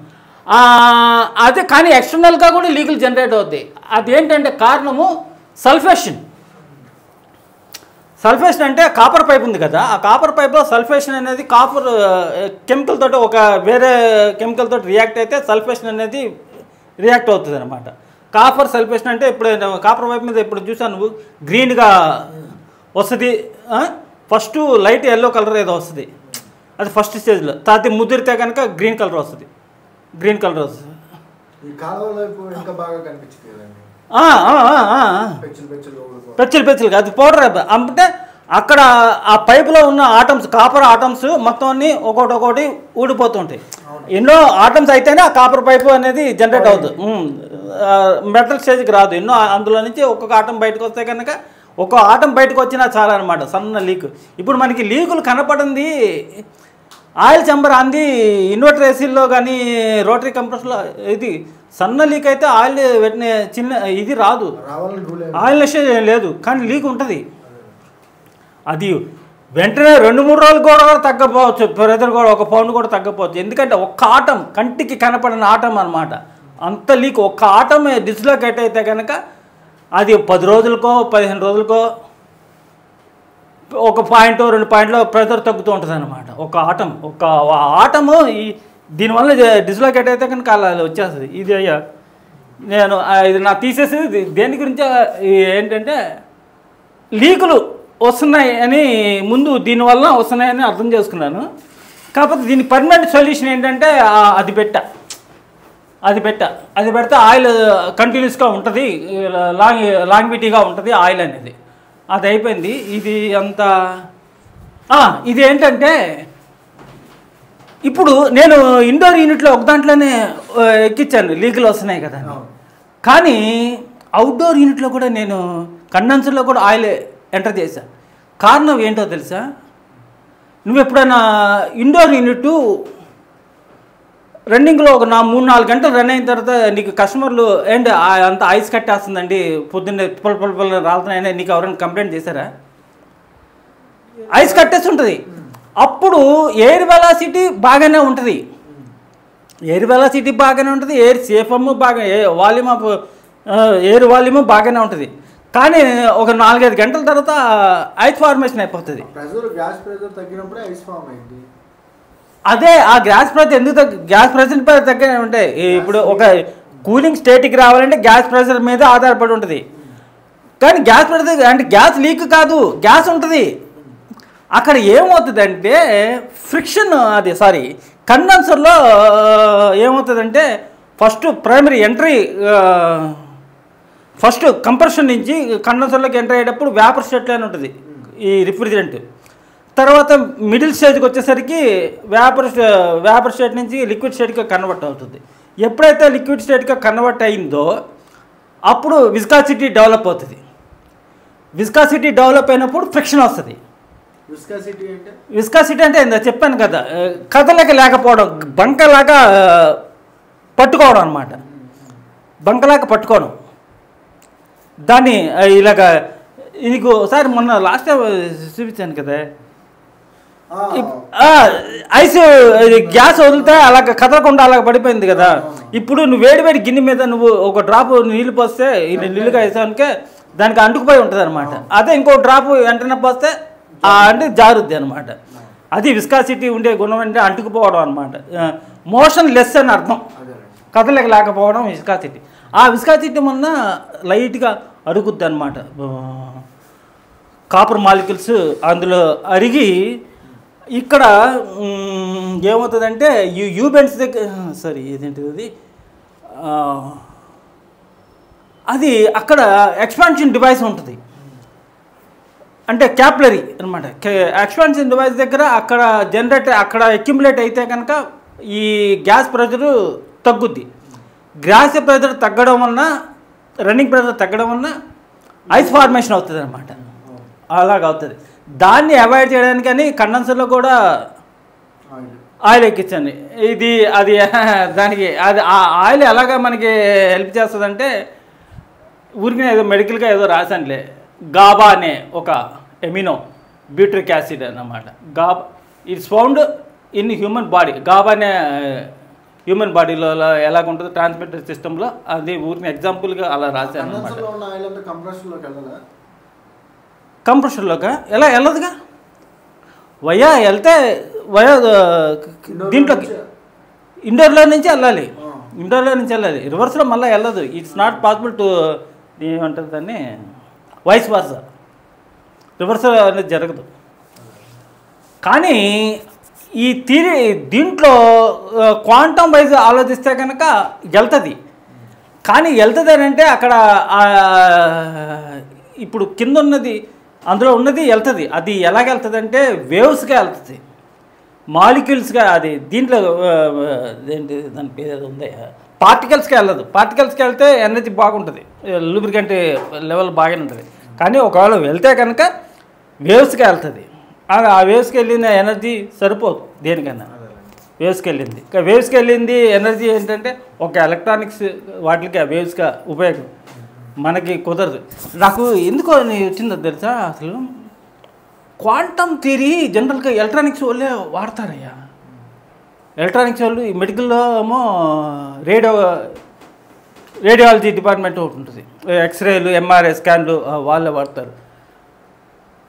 అదే కానీ ఎక్స్టర్నల్గా కూడా లీకులు జనరేట్ అవుతాయి. అదేంటంటే కారణము సల్ఫేషన్. సల్ఫేషన్ అంటే కాపర్ పైప్ ఉంది కదా, ఆ కాపర్ పైప్లో సల్ఫేషన్ అనేది కాపర్ కెమికల్ తోటి ఒక వేరే కెమికల్ తోటి రియాక్ట్ అయితే సల్ఫేషన్ అనేది రియాక్ట్ అవుతుంది అనమాట. కాపర్ సల్ఫేషన్ అంటే ఇప్పుడు కాపర్ పైప్ మీద ఇప్పుడు చూసాను నువ్వు గ్రీన్గా వస్తుంది, ఫస్ట్ లైట్ ఎల్లో కలర్ ఏదో వస్తుంది, అది ఫస్ట్ స్టేజ్లో. తర్వాత ముదిరితే కనుక గ్రీన్ కలర్ వస్తుంది, గ్రీన్ కలర్ వస్తుంది. పెచ్చులు కాదు పౌడర్. అంటే అక్కడ ఆ పైపులో ఉన్న ఆటమ్స్, కాపర్ ఆటమ్స్ మొత్తం అన్ని ఒక్కొక్కటి ఊడిపోతుంటాయి. ఎన్నో ఆటమ్స్ అయితేనే ఆ కాపర్ పైపు అనేది జనరేట్ అవుతుంది, మెటల్ స్టేజ్కి రాదు. ఎన్నో అందులో నుంచి ఒక్కొక్క ఆటం బయటకు వస్తే కనుక ఒక్క ఆటం బయటకు వచ్చినా చాలా అనమాట, సన్న లీక్. ఇప్పుడు మనకి లీకులు కనపడింది ఆయిల్ చెంబర్ అంది ఇన్వర్టర్ ఏసీల్లో కానీ రోటరీ కంప్రెసర్లో. ఇది సన్న లీక్ అయితే ఆయిల్ పెట్టిన చిన్న ఇది రాదు, ఆయిల్ నెస్టేజ్ ఏం లేదు, కానీ లీక్ ఉంటుంది. అది వెంటనే 2-3 రోజులు కూడా తగ్గపోవచ్చు, ప్రెజర్ కూడా 1 పౌండ్ కూడా తగ్గపోవచ్చు. ఎందుకంటే ఒక్క ఆటం, కంటికి కనపడిన ఆటం అనమాట, అంత లీక్. ఒక్క ఆటం డిస్లోకేట్ అయితే కనుక అది 10 రోజులకో 15 రోజులకో 1 పాయింట్ 2 పాయింట్లో ప్రెజర్ తగ్గుతూ ఉంటుంది అనమాట. ఒక ఆటము ఈ దీనివల్ల డిస్లోకేట్ అయితే కనుక అలా వచ్చేస్తుంది. ఇది అయ్యా నేను ఇది నా తీసేసి దేని గురించి ఏంటంటే లీకులు వస్తున్నాయి అని ముందు దీనివల్ల వస్తున్నాయని అర్థం చేసుకున్నాను. కాకపోతే దీని పర్మనెంట్ సొల్యూషన్ ఏంటంటే అది పెడితే ఆయిల్ కంటిన్యూస్గా ఉంటుంది, లాంగివిటీగా ఉంటుంది ఆయిల్ అనేది. అది అయిపోయింది. ఇది అంత ఇది ఏంటంటే ఇప్పుడు నేను ఇండోర్ యూనిట్లో ఒక దాంట్లోనే ఎక్కించాను, లీకులు వస్తున్నాయి కదా. కానీ అవుట్డోర్ యూనిట్లో కూడా నేను కండెన్సర్లో కూడా ఆయిల్ ఎంటర్ చేశాను. కారణం ఏంటో తెలుసా? నువ్వు ఎప్పుడైనా ఇండోర్ యూనిట్ రన్నింగ్లో ఒక 3-4 గంటలు రన్ అయిన తర్వాత నీకు కస్టమర్లు అండ్ అంత ఐస్ కట్టేస్తుందండి, పొద్దున్నే పుల్ల రాలుతున్నాయని నీకు ఎవరైనా కంప్లైంట్ చేశారా? ఐస్ కట్టేసి ఉంటుంది. అప్పుడు ఎయిర్ వెలాసిటీ బాగానే ఉంటుంది, ఎయిర్ సేఫమ్ బాగా, వాల్యూమ్ ఆఫ్ ఎయిర్ వాల్యూమ్ బాగానే ఉంటుంది. కానీ ఒక 4-5 గంటల తర్వాత ఐస్ ఫార్మేషన్ అయిపోతుంది. అదే ఆ గ్యాస్ ప్రెషర్ ఎందుకు గ్యాస్ ప్రెషర్ తగ్గే ఉంటాయి. ఇప్పుడు ఒక కూలింగ్ స్టేట్కి రావాలంటే గ్యాస్ ప్రెషర్ మీద ఆధారపడి ఉంటుంది. కానీ గ్యాస్ ప్రెషర్ అంటే గ్యాస్ లీక్ కాదు, గ్యాస్ ఉంటుంది. అక్కడ ఏమవుతుందంటే ఫ్రిక్షన్, కండెన్సర్లో ఏమవుతుందంటే first primary entry, first compression నుంచి కండెన్సర్లోకి ఎంటర్ అయ్యేటప్పుడు వేపర్ స్టేట్లో ఉంటుంది ఈ రిఫ్రిజిరెంట్. తర్వాత మిడిల్ స్టేజ్కి వచ్చేసరికి వేపర్ స్టేట్ నుంచి లిక్విడ్ స్టేట్గా కన్వర్ట్ అవుతుంది. ఎప్పుడైతే లిక్విడ్ స్టేట్గా కన్వర్ట్ అయిందో అప్పుడు విస్కాసిటీ డెవలప్ అవుతుంది. విస్కాసిటీ డెవలప్ అయినప్పుడు ఫ్రిక్షన్ వస్తుంది. విస్కాసిటీ అంటే చెప్పాను కదా, లేకపోవడం, బంకలాగా పట్టుకోవడం అనమాట, బంకలాగా పట్టుకోవడం. దాన్ని ఇలాగా నీకు ఒకసారి మొన్న లాస్ట్ టైం చూపించాను కదా, ఐస్ గ్యాస్ వదిలితే అలాగ కదలకుండా అలాగ పడిపోయింది కదా. ఇప్పుడు నువ్వు వేడి గిన్నె మీద నువ్వు ఒక డ్రాప్ నీళ్ళు పోస్తే నీళ్ళుగా వేసానికే దానికి అంటుకుపోయి ఉంటుంది అనమాట. అదే ఇంకో డ్రాప్ వెంటనే పోస్తే అంటే జారుద్ది అనమాట. అది విస్కాసిటీ ఉండే గుణం అంటే అంటుకుపోవడం అనమాట. మోషన్ లెస్ అని అర్థం, లేకపోవడం విస్కాసిటీ. ఆ విస్కాసిటీ మొన్న లైట్గా అరుగుద్ది అనమాట. కాపర్ మాలిక్యూల్స్ అందులో అరిగి ఇక్కడ ఏమవుతుందంటే యూబెంట్స్ దగ్గర ఏదేంటిది అది అక్కడ ఎక్స్పాన్షన్ డివైస్ ఉంటుంది, అంటే క్యాపిలరీ అనమాట. ఎక్స్పాన్షన్ డివైస్ దగ్గర అక్కడ అక్కడ అక్యుములేట్ అయితే కనుక ఈ గ్యాస్ ప్రెషరు తగ్గుద్ది. గ్యాస్ ప్రెషర్ తగ్గడం వలన, రన్నింగ్ ప్రెషర్ తగ్గడం వలన ఐస్ ఫార్మేషన్ అవుతుంది అనమాట. అలాగవుతుంది. దాన్ని అవాయిడ్ చేయడానికి అని కండెన్సర్లో కూడా ఆయిల్ ఎక్కించండి. అది దానికి ఆ ఆయిల్ ఎలాగా మనకి హెల్ప్ చేస్తుందంటే ఊరికి ఏదో మెడికల్గా ఏదో రాశానులే, గాబా అనే ఒక ఎమినో బ్యూట్రిక్ యాసిడ్ అన్నమాట. GABA it's found in human body. GABA అనే హ్యూమన్ బాడీలో ఎలాగుంటుందో ట్రాన్స్మిటర్ సిస్టంలో, అది ఊరిని ఎగ్జాంపుల్గా అలా రాశాను అనమాట. కంప్రెషర్లోగా ఎలా వెళ్ళదుగా, వెళ్తే దీంట్లోకి ఇండోర్లో నుంచి వెళ్ళాలి, రివర్స్లో మళ్ళీ వెళ్ళదు. ఇట్స్ నాట్ పాసిబుల్ టు ఏమంటారు దాన్ని, వైస్ వర్సా, రివర్స్ అనేది జరగదు. కానీ ఈ దీంట్లో క్వాంటమ్ వైజ్ ఆలోచిస్తే కనుక వెళ్తుంది. కానీ వెళ్తుంది అని అంటే అక్కడ ఇప్పుడు కింద ఉన్నది అందులో ఉన్నది వెళ్తుంది. అది ఎలాగ వెళ్తుంది అంటే వేవ్స్గా వెళ్తుంది, మాలిక్యూల్స్గా. అది దీంట్లో ఏంటి దాని పేరు ఉంది, పార్టికల్స్కి వెళ్ళదు. పార్టికల్స్కి వెళ్తే ఎనర్జీ బాగుంటుంది, లూబ్రికెంట్ లెవెల్ బాగానే ఉంటుంది. కానీ ఒకవేళ వెళ్తే కనుక వేవ్స్కి వెళ్తుంది. ఆ వేవ్స్కి వెళ్ళిన ఎనర్జీ సరిపోదు దేనికన్నా. వేవ్స్కి వెళ్ళింది ఎనర్జీ ఏంటంటే ఒక ఎలక్ట్రానిక్స్ వాటికి ఆ వేవ్స్గా ఉపయోగం, మనకి కుదరదు. నాకు ఎందుకో వచ్చిందో తెలుసా, అసలు క్వాంటమ్ థియరీ జనరల్గా ఎలక్ట్రానిక్స్ వాళ్ళే వాడతారయ్యా. ఎలక్ట్రానిక్స్ వాళ్ళు ఈ మెడికల్లో ఏమో రేడియాలజీ డిపార్ట్మెంట్ ఒకటి ఉంటుంది, ఎక్స్రేలు ఎంఆర్ఐ స్కాన్లు వాళ్ళే వాడతారు.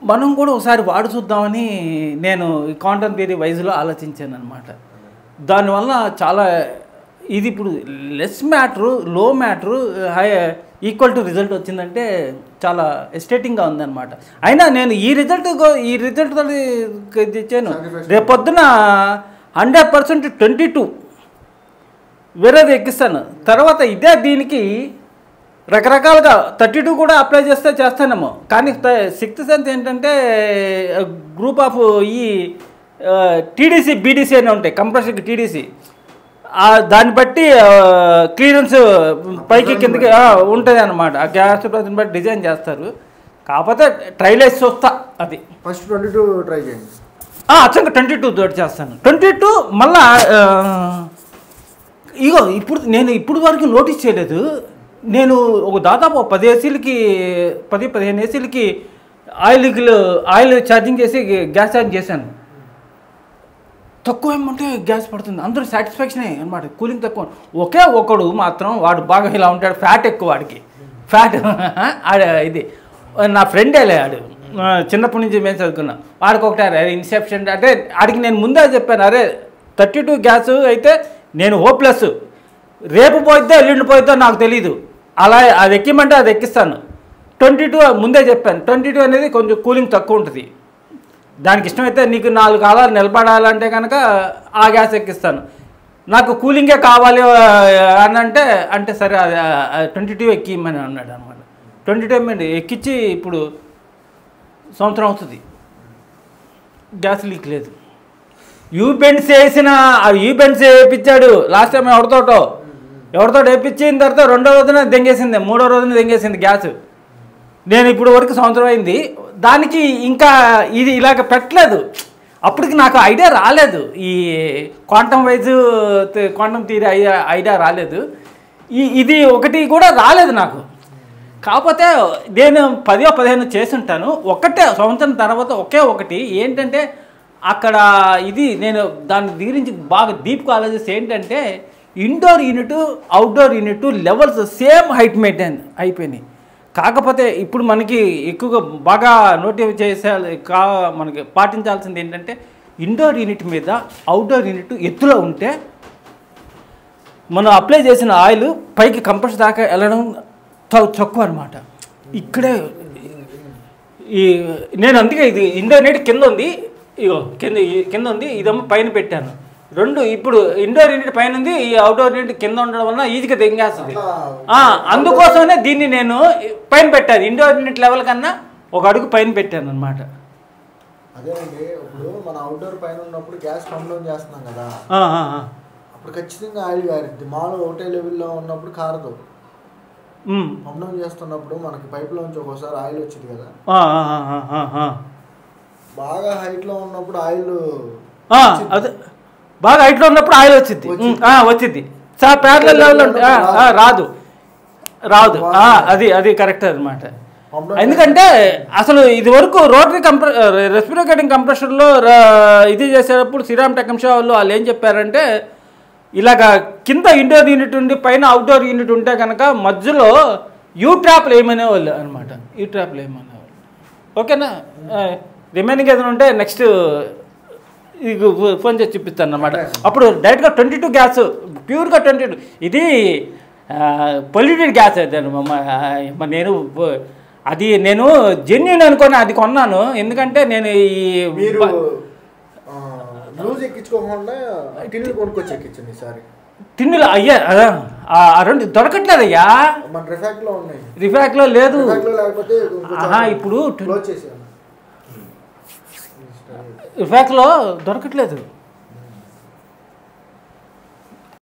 మనం కూడా ఒకసారి వాడు చూద్దామని నేను ఈ క్వాంటమ్ థియరీ వైజ్లో ఆలోచించాను అనమాట. దానివల్ల చాలా ఇది ఇప్పుడు లెస్ మ్యాటరు, లో matter, high equal to result వచ్చిందంటే చాలా ఎస్టేటింగ్గా ఉందన్నమాట. అయినా నేను ఈ రిజల్ట్ ఇచ్చాను, రేపొద్దున 100% 22 వేరేది ఎక్కిస్తాను. తర్వాత ఇదే దీనికి రకరకాలుగా 32 కూడా అప్లై చేస్తానేమో. కానీ 6th సెన్స్ ఏంటంటే గ్రూప్ ఆఫ్ ఈ టీడీసీ బీడీసీ అని ఉంటాయి, కంప్రెషన్కి టీడీసీ, దాన్ని బట్టి క్లియరెన్స్ పైకి కిందకి ఉంటుంది అన్నమాట. ఆ గ్యాస్ ప్రెషర్ని బట్టి డిజైన్ చేస్తారు. కాకపోతే ట్రైల్ వేసి చూస్తా, అది ఫస్ట్ 22 ట్రై చేయండి. అచ్చంగా 22 తోటి చేస్తాను. 22 మళ్ళా ఇగో ఇప్పుడు వరకు నోటీస్ చేయలేదు. నేను ఒక దాదాపు 10 ఏసీలకి 10-15 ఏసీలకి ఆయిల్ ఛార్జింగ్ చేసి గ్యాస్ ఛార్జింగ్ చేశాను. తక్కువ ఏమంటే గ్యాస్ పడుతుంది, అందరూ సాటిస్ఫాక్షనే అనమాట. కూలింగ్ తక్కువ. ఒకే ఒకడు మాత్రం వాడు బాగా ఇలా ఉంటాడు, ఫ్యాట్ ఎక్కువ, వాడికి ఫ్యాట్ ఇది నా ఫ్రెండే ఆడు, చిన్నప్పటి నుంచి మేము చదువుకున్నాం. వాడికి ఒకటి ఇన్సెప్షన్ అంటే ఆడికి నేను ముందే చెప్పాను, అరే 32 గ్యాస్ అయితే నేను హోప్లెస్, రేపు పోయిద్దో ఎల్లుండి పోయిద్దో నాకు తెలీదు, అలా అది ఎక్కిమంటే అది ఎక్కిస్తాను. 22 ముందే చెప్పాను. 22 అనేది కొంచెం కూలింగ్ తక్కువ ఉంటుంది. దానికి ఇష్టమైతే నీకు 4 కాలాలు నిలబడాలంటే కనుక ఆ గ్యాస్ ఎక్కిస్తాను. నాకు కూలింగే కావాలి అని అంటే సరే అది 22 ఎక్కిమని అన్నాడు అనమాట. 22 ఎక్కించి ఇప్పుడు సంవత్సరం అవుతుంది, గ్యాస్ లీక్ లేదు. యూబెండ్స్ వేయించాడు లాస్ట్ టైం ఎవరితోటో వేయించిన తర్వాత 2వ రోజున దెంగేసింది, 3వ రోజున దెంగేసింది గ్యాస్. నేను ఇప్పుడు వరకు సంవత్సరం అయింది, దానికి ఇంకా ఇది ఇలాగ పెట్టలేదు. అప్పటికి నాకు ఐడియా రాలేదు, ఈ క్వాంటమ్ థియరీ ఐడియా రాలేదు, ఇది ఒకటి కూడా రాలేదు నాకు. కాకపోతే నేను 10-15 చేసుంటాను. ఒకటే సంవత్సరం తర్వాత ఒకటి ఏంటంటే అక్కడ ఇది నేను దాని గురించి బాగా డీప్గా ఆలోచిస్తే ఏంటంటే indoor unit outdoor unit levels same height maintain అయిపోయినాయి. కాకపోతే ఇప్పుడు మనకి ఎక్కువగా బాగా మనకి పాటించాల్సింది ఏంటంటే ఇండోర్ యూనిట్ మీద అవుట్డోర్ యూనిట్ ఎత్తులో ఉంటే మనం అప్లై చేసిన ఆయిల్ పైకి కంప్రెస్ దాకా వెళ్ళడం తక్కువ అనమాట. ఇక్కడే నేను అందుకే ఇది ఇండోర్ యూనిట్ కింద ఉంది, ఇగో కింద ఉంది, ఇదేమో పైన పెట్టాను. ఇప్పుడు ఇండోర్ యూనిట్ పైన ఉంది, ఈ అవుట్డోర్ యూనిట్ కింద ఉండడం వల్ల ఈజీగా తెంగేస్తుంది. అందుకోసమే దీన్ని నేను పైన పెట్టాను, ఇండోర్ యూనిట్ లెవెల్ కన్నా ఒక అడుగు పైన పెట్టాను అనమాట. అదేనండి, ఇప్పుడు మన అవుట్డోర్ పైన ఉన్నప్పుడు గ్యాస్ పంప్ డౌన్ చేస్తున్నాం కదా, అప్పుడు ఖచ్చితంగా ఆయిల్ కారిద్ది. మామూలుగా ఒకటే లెవెల్లో ఉన్నప్పుడు కారదు. పంప్ డౌన్ చేస్తున్నప్పుడు మనకి పైపులోంచి ఒక్కోసారి ఆయిల్ వచ్చింది కదా, బాగా హైట్లో ఉన్నప్పుడు ఆయిల్ అదే బాగా హైట్లో ఉన్నప్పుడు ఆయిల్ వచ్చింది సార్, ప్యారలల్ లెవెల్ రాదు. అది కరెక్ట్ అనమాట. ఎందుకంటే అసలు ఇది వరకు రోటరీ రెస్పిరేటింగ్ కంప్రెషర్లో ఇది చేసేటప్పుడు శ్రీరామ్ టెకంషా వాళ్ళు ఏం చెప్పారంటే ఇలాగా కింద ఇండోర్ యూనిట్ ఉండి పైన అవుట్డోర్ యూనిట్ ఉంటే కనుక మధ్యలో యూట్రాప్లు ఏమనేవాళ్ళు అనమాట. యూట్రాప్లు ఏమనేవాళ్ళు. ఓకేనా, రిమైనింగ్ ఏదైనా ఉంటే నెక్స్ట్ ఫోన్ చేసి చూపిస్తాను అనమాట. అప్పుడు డైరెక్ట్గా 22 గ్యాస్, ప్యూర్గా 22. ఇది పొల్యూటెడ్ గ్యాస్ అయితే నేను అది నేను జెన్యూన్ అనుకొని అది కొన్నాను. ఎందుకంటే నేను ఈ టిన్నులు అయ్యా రెండు దొరకట్లేదయ్యా. రిఫాక్ట్లో లేదు. ఇప్పుడు రిఫాక్ట్లో దొరకట్లేదు.